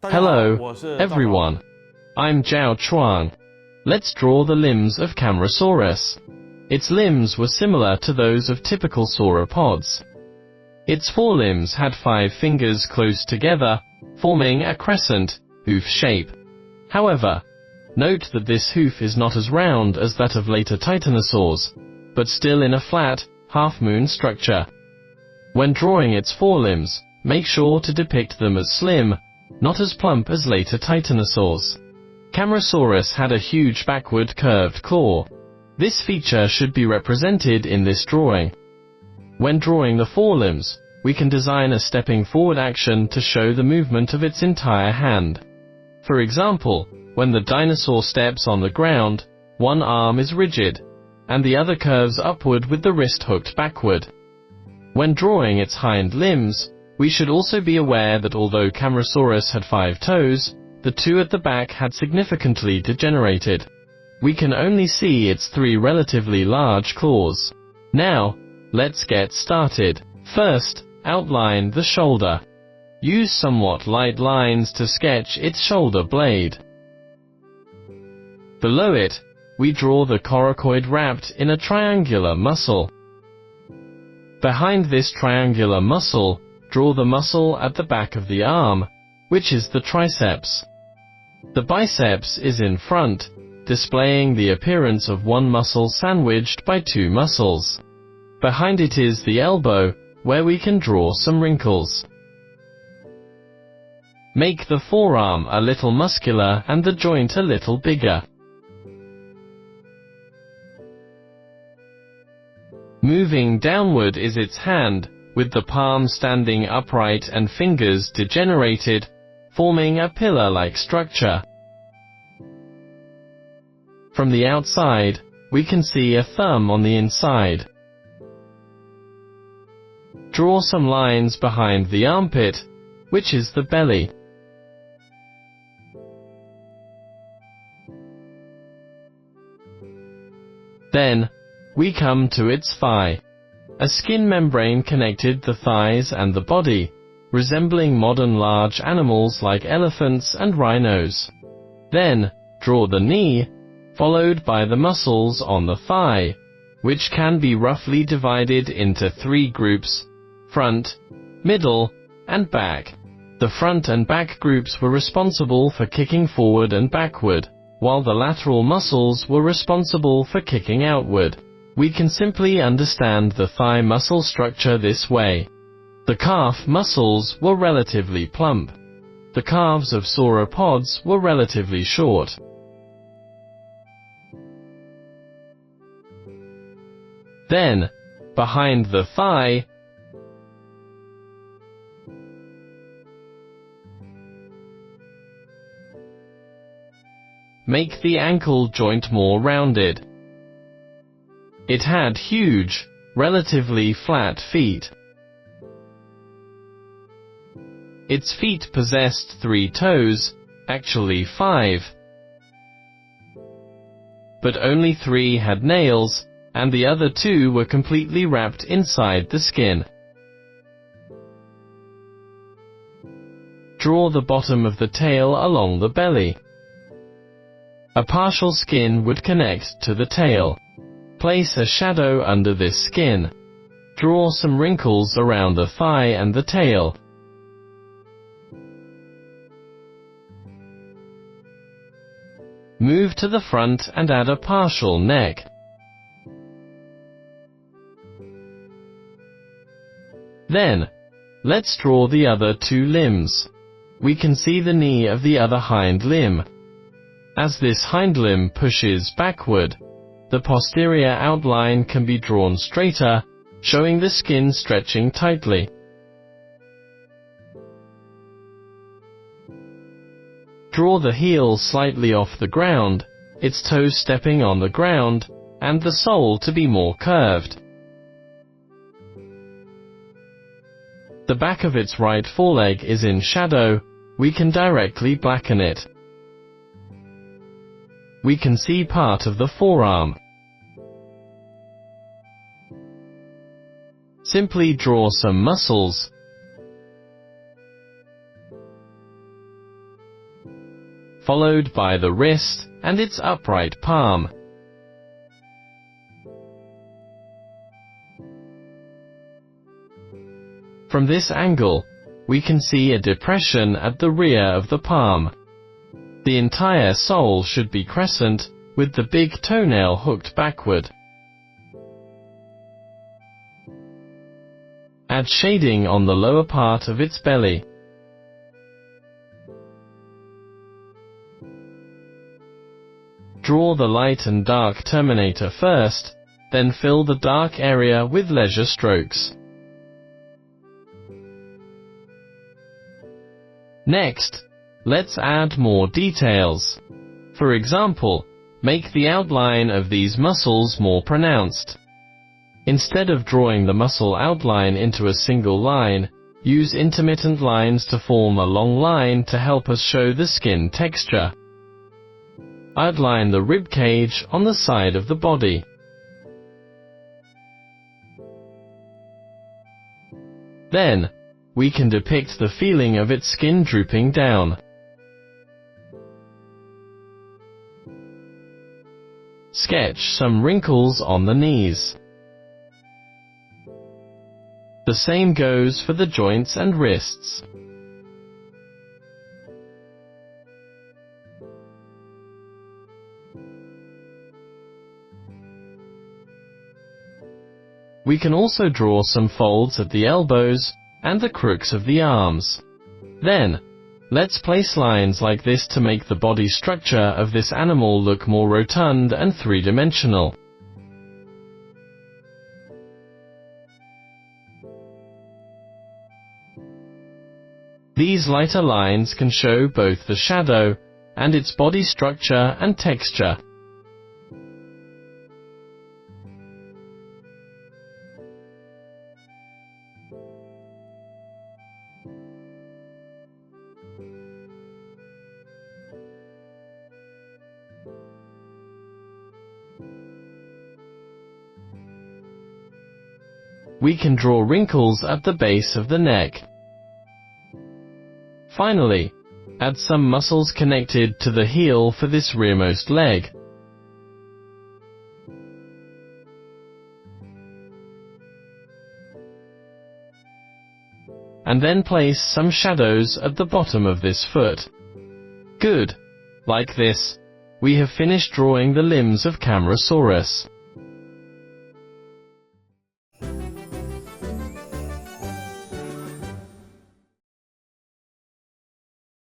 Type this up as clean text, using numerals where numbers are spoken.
Hello, everyone. I'm ZHAO Chuang. Let's draw the limbs of Camarasaurus. Its limbs were similar to those of typical sauropods. Its forelimbs had 5 fingers close together, forming a crescent, hoof shape. However, note that this hoof is not as round as that of later titanosaurs, but still in a flat, half-moon structure. When drawing its forelimbs, make sure to depict them as slim, not as plump as later titanosaurs. Camarasaurus had a huge backward curved claw. This feature should be represented in this drawing. When drawing the forelimbs, we can design a stepping forward action to show the movement of its entire hand. For example, when the dinosaur steps on the ground, one arm is rigid, and the other curves upward with the wrist hooked backward. When drawing its hind limbs, we should also be aware that although Camarasaurus had 5 toes, the 2 at the back had significantly degenerated. We can only see its 3 relatively large claws. Now, let's get started. First, outline the shoulder. Use somewhat light lines to sketch its shoulder blade. Below it, we draw the coracoid wrapped in a triangular muscle. Behind this triangular muscle, draw the muscle at the back of the arm, which is the triceps. The biceps is in front, displaying the appearance of one muscle sandwiched by 2 muscles. Behind it is the elbow, where we can draw some wrinkles. Make the forearm a little muscular and the joint a little bigger. Moving downward is its hand, with the palm standing upright and fingers degenerated, forming a pillar-like structure. From the outside, we can see a thumb on the inside. Draw some lines behind the armpit, which is the belly. Then, we come to its thigh. A skin membrane connected the thighs and the body, resembling modern large animals like elephants and rhinos. Then, draw the knee, followed by the muscles on the thigh, which can be roughly divided into 3 groups: front, middle, and back. The front and back groups were responsible for kicking forward and backward, while the lateral muscles were responsible for kicking outward. We can simply understand the thigh muscle structure this way. The calf muscles were relatively plump. The calves of sauropods were relatively short. Then, behind the thigh, make the ankle joint more rounded. It had huge, relatively flat feet. Its feet possessed 3 toes, actually 5. But only 3 had nails, and the other 2 were completely wrapped inside the skin. Draw the bottom of the tail along the belly. A partial skin would connect to the tail. Place a shadow under this skin. Draw some wrinkles around the thigh and the tail. Move to the front and add a partial neck. Then, let's draw the other 2 limbs. We can see the knee of the other hind limb. As this hind limb pushes backward, the posterior outline can be drawn straighter, showing the skin stretching tightly. Draw the heel slightly off the ground, its toes stepping on the ground, and the sole to be more curved. The back of its right foreleg is in shadow. We can directly blacken it. We can see part of the forearm. Simply draw some muscles. followed by the wrist and its upright palm. From this angle, we can see a depression at the rear of the palm. The entire sole should be crescent, with the big toenail hooked backward. Add shading on the lower part of its belly. Draw the light and dark terminator first, then fill the dark area with leisure strokes. Next, let's add more details. For example, make the outline of these muscles more pronounced. Instead of drawing the muscle outline into a single line, use intermittent lines to form a long line to help us show the skin texture. Outline the rib cage on the side of the body. Then, we can depict the feeling of its skin drooping down. Sketch some wrinkles on the knees. The same goes for the joints and wrists. We can also draw some folds at the elbows and the crooks of the arms. Then, let's place lines like this to make the body structure of this animal look more rotund and three-dimensional. These lighter lines can show both the shadow and its body structure and texture. We can draw wrinkles at the base of the neck. Finally, add some muscles connected to the heel for this rearmost leg. And then place some shadows at the bottom of this foot. Good. Like this, we have finished drawing the limbs of Camarasaurus.